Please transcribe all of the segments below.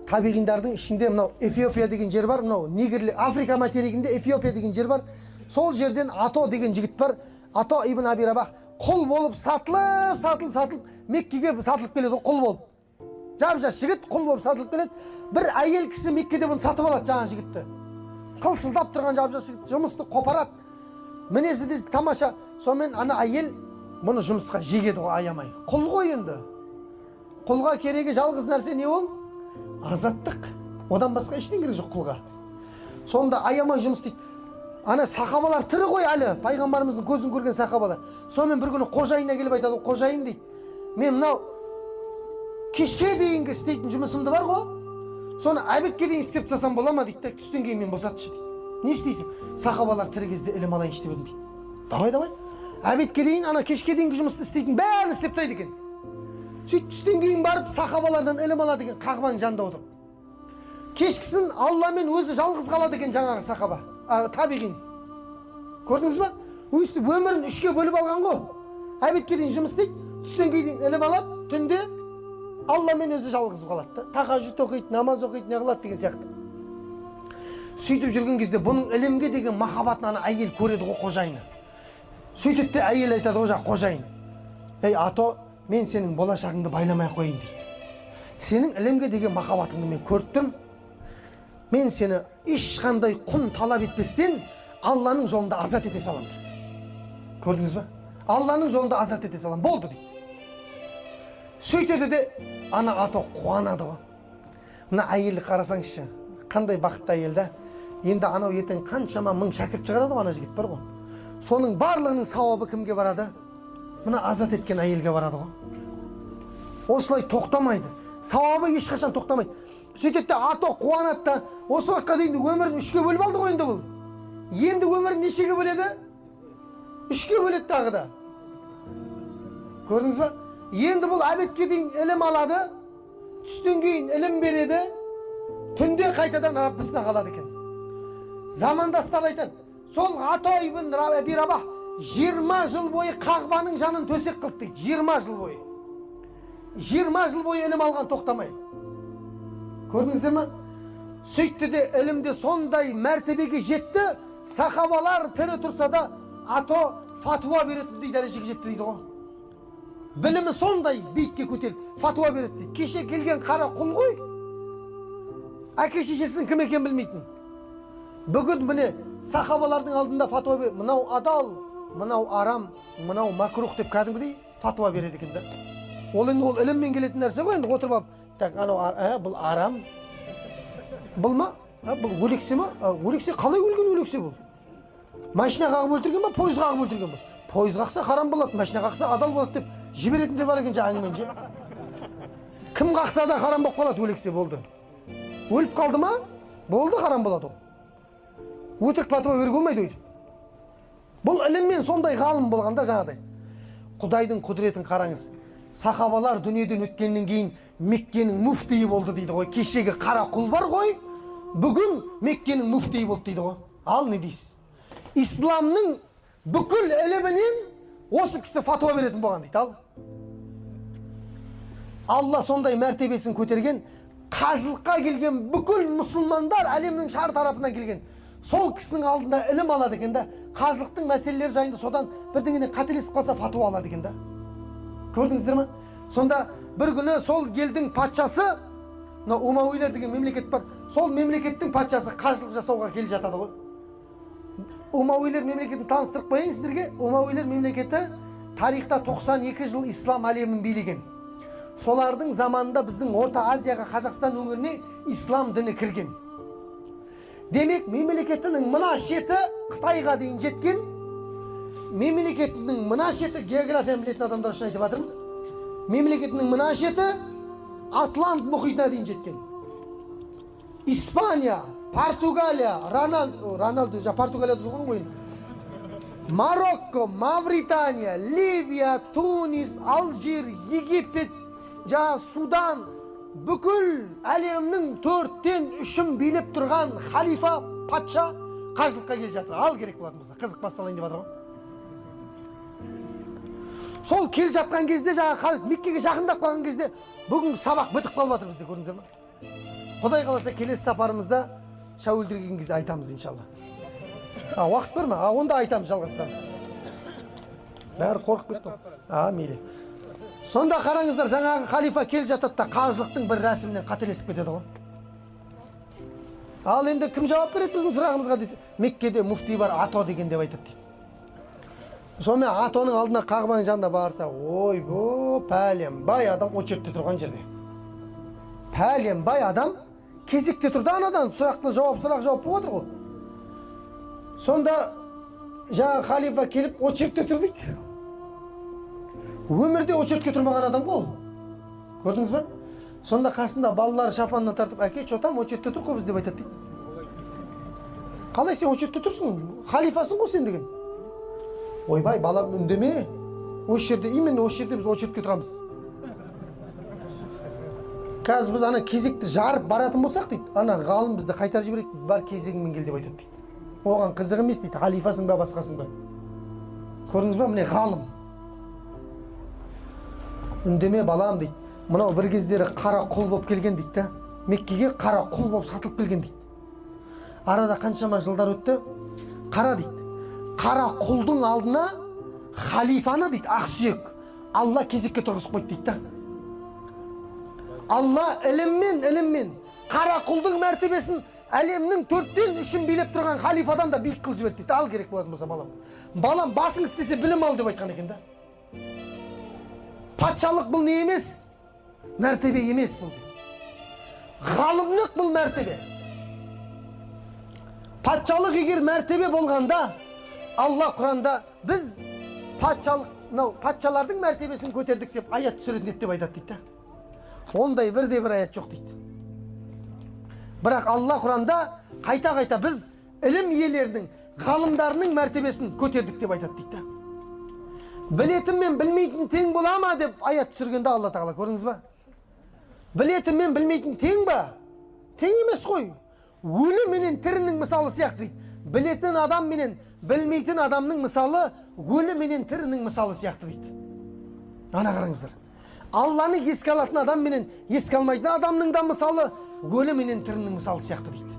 табиғиндардың ішінде мынау Эфиопия деген жер бар, мынау Нигерлі Африка материгінде Эфиопия деген жер бар. Сол жерден Ато деген жігіт бар. Ато ибн Аби Рабах құл болып сатылып Меккеге сатылып келеді, құл болып. Жап-жас жігіт құл болып сатылып келеді. Бір әйел кісі Меккеде бұны сатып алады, жаңа жігітті. Қылшылдап тұрған жап-жас жігіт жұмысты қопарады. Мінезі де тамаша. Сонымен ана әйел мұны жұмысқа жегеді ғой, аямай. Құл ғой енді. Құлға керегі жалғыз нәрсе не ол? Азаттық. Одан басқа ештеңе керек жоқ құлға. Сонда аямай жұмыс істейді. Ана сахабалар тірі ғой әлі, пайғамбарымыздың көзін көрген сахабалар. Сонымен бір күні қожайынына келіп айтады, қожайын дейді, мен мынау кешке дейінгі істейтін жұмысымды бар ғой, соны әбетке дейін істеп тастасам бола ма дейді, түстен кейін мен босатшы дейді. Не істейсің? Сахабалар тірі кезде ілім алайыншы деп едім дейді. Давай. Әбетке дейін ана кешке дейінгі жұмысты істейтін бәрін істеп тастайды екен. Сөйтіп түстен кейін барып сахабалардан ілім алады екен, қағбаның жанында отырып. Кешкісін Алламен өзі жалғыз қалады екен жаңағы сахаба. Табиғин. Көрдіңіз ба? Өйстіп өмірін үшке бөліп алған ғой. Әбетке дейін жұмыс істейді, түстен кейін ілім алады, түнде Алламен өзі жалғыз қалады. Тахажжуд оқиды, намаз оқиды, не қылады деген сияқты. Сөйтіп жүрген кезде бұның ілімге деген махаббатын ана әйел көреді ғой, қожайыны. Сөйтіп те әйел айтады ғой, қожайын, ей Ато, мен сенің болашағыңды байламай қойын дейді. Сенің ілімге деген махаббатыңды мен көрттім. Мен сені ешқандай құн талап етпестен Алланың жолында азат ете салам дейді. Көрдіңіз ба? Алланың жолында азат ете салам. Болды дейді. Сөйтеді де ана Ато қуанады ғой. Мына әйелді қарасаңызшы, қандай бақытты әйел да. Енді анау ертең қаншама мың шәкірт шығарады ғой, ана жігіт бар ғой. Соның барлығының сауабы кімге барады? Мына азат еткен әйелге барады ғой. Осылай тоқтамайды. Сауабы ешқашан тоқтамайды. Сөйтеді Ато қуанады да, осы уақытқа дейін өмірін үшке бөліп алды ғой енді бұл. Енді өмірін нешеге бөледі? Үшке бөледі тағы да. Көрдіңіз ба? Енді бұл әбетке дейін ілім алады, түстен кейін ілім береді, түнде қайтадан Раббысына қалады екен. Замандастар айтады, сол Ато ибн Аби Рабах 20 жыл бойы Қағбаның жанын төсек қылды дейді. 20 жыл бойы. 20 жыл бойы ілім алған тоқтамай. Көрдіңіздер ме? Сөйтті де ілімде сондай мәртебеге жетті, сахабалар тірі тұрса да Ато фатуа беретіндей дәрежеге жетті дейді ғой. Білімі сондай биікке көтеріп фатуа береді дейді. Кеше келген қара құл ғой, әке шешесінің кім екенін білмейтін. Бүгін міне сахабалардың алдында фатуа береді. Мынау адал, мынау арам, мынау макрух деп кәдімгідей фатуа береді екен да. Ол енді ол іліммен келетін нәрсе ғой, енді отырып алып, бұл арам, бұл ма? Бұл өлексе ма? Өлексе қалай өлген өлексе бұл? Машина қағып өлтірген ба, пойыз қағып өлтірген ба? Пойыз қақса харам болады, машина қақса адал болады деп жіберетіндер бар екен жаңымен же. Кім қақса да харам болып қалады, өлексе болды. Өліп қалды ма? Болды, харам болады ол. Өтірік фатуа беруге болмайды өйтіп. Бұл іліммен сондай ғалым болғанда жаңағыдай. Құдайдың құдіретін қараңыз. Сахабалар дүниеден өткеннен кейін Меккенің муфтиі болды дейді ғой. Кешегі қара құл бар ғой, бүгін Меккенің муфтиі болды дейді ғой. Ал не дейсіз? Исламның бүкіл ілімінен осы кісі фатуа беретін болған дейді. Ал Алла сондай мәртебесін көтерген, қажылыққа келген бүкіл мұсылмандар әлемнің шар тарапынан келген. Сол кісінің алдында ілім алады екен да, қажылықтың мәселелері жайында содан бірдеңеден қателесіп қалса фатуа алады екен да. Көрдіңіздер ме? Сонда бір күні сол елдің патшасы, Умауилер деген мемлекет бар, сол мемлекеттің патшасы қажылық жасауға келе жатады ғой. Умауилер мемлекетін таныстырып қояйын сіздерге. Умауилер мемлекеті тарихта 92 жыл ислам әлемін билеген. Солардың заманында біздің Орта Азияға, Қазақстан өңіріне ислам діні кірген. Демек, мемлекетінің мына шеті Қытайға дейін жеткен. Мемлекетінің мына шеті, географияны білетін адамдар үшін айтып жатырмын. Мемлекетінің мына шеті Атлант мұхитына дейін жеткен. Испания, Португалия, Рональду, Португалияда тұрған ғой. Марокко, Мавритания, Ливия, Тунис, Алжир, Египет, Судан, бүкіл әлемнің 4-тен 3-ін билеп тұрған халифа, патша қажылыққа келе жатыр. Ал керек болатын болса, қызық басталайын деп жатыр ғой. Сол келе жатқан кезде, Меккеге жақындап қалған кезде, бүгінгі сабақ бітіп қалып жатыр бізде, көрдіңіздер ме? Құдай қаласа келесі сапарымызда шәуілдірген кезде айтамыз иншалла. Уақыт бар ма? Онда айтамыз, жалғастырамыз. Бәрі қорқып кетті. Мейлі. Сонда қараңыздар, жаңағы халифа келе жатады да қажылықтың бір рәсімінен қателесіп кетеді ғой. Ал енді кім жауап береді біздің сұрағымызға десе, Меккеде муфти бар, Ато деген деп айтады дейді. Сонымен Атоның алдына Қағбаның жанына барса, ой, пәлем бай адам о жерде тұрған жерде. Пәлем бай адам кезекте тұрды, анадан сұрақ жауап болып отыр ғой. Сонда жаңағы халифа келіп о жерде тұр дейді. Өмірде очеретке тұрмаған адам ғой ол. Көрдіңіз бе? Сонда қасында балалары шапанына тартып, әке, чотам очеретте тұр ғой біз деп айтады дейді. Қалай сен очеретте тұрсың? Халифасың ғой сен деген. Ойбай, балам үндеме. Осы жерде, именно осы жерде біз очеретке тұрамыз. Қазір біз ана кезекті жарып баратын болсақ дейді, ана ғалым бізді қайтарып жібереді дейді, бар кезегіңмен кел деп айтады дейді. Оған қызық емес дейді, халифасың ба, басқасың ба? Көрдіңіз бе? Міне ғалым. Үндеме балам дейді. Мынау бір кездері қара құл болып келген дейді да. Меккеге қара құл болып сатылып келген дейді. Арада қаншама жылдар өтті. Қара дейді. Қара құлдың алдына халифаны дейді, ақсүйек Алла кезекке тұрғызып қойды дейді да. Алла іліммен қара құлдың мәртебесін әлемнің 4/3 билеп тұрған халифадан да биік қылып жіберді дейді. Ал керек болатын болса балам. Балам басың істесе білім ал деп айтқан екен да. Патшалық бұл не емес? Мәртебе емес бұл. Ғалымдық бұл мәртебе. Патшалық егер мәртебе болғанда, Алла Құранда біз патшалардың мәртебесін көтердік деп аят түсіретін еді деп айтады дейді. Ондай бірде-бір аят жоқ дейді. Бірақ Алла Құранда қайта біз ілім иелерінің, ғалымдарының мәртебесін көтердік деп айтады дейді. Білетін мен білмейтін тең бола ма деп аят түсіргенде Алла Тағала, көрдіңіз ба? Білетін мен білмейтін тең ба? Тең емес қой. Өлі менен тірінің мысалы сияқты дейді. Білетін адам менен білмейтін адамның мысалы өлі менен тірінің мысалы сияқты дейді. Ана қараңыздар. Алланы еске алатын адам менен еске алмайтын адамның да мысалы өлі менен тірінің мысалы сияқты дейді.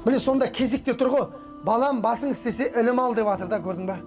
Міне сонда кезекте тұр ғой, балам басың істесе ілім ал деп жатыр да, көрдің ба?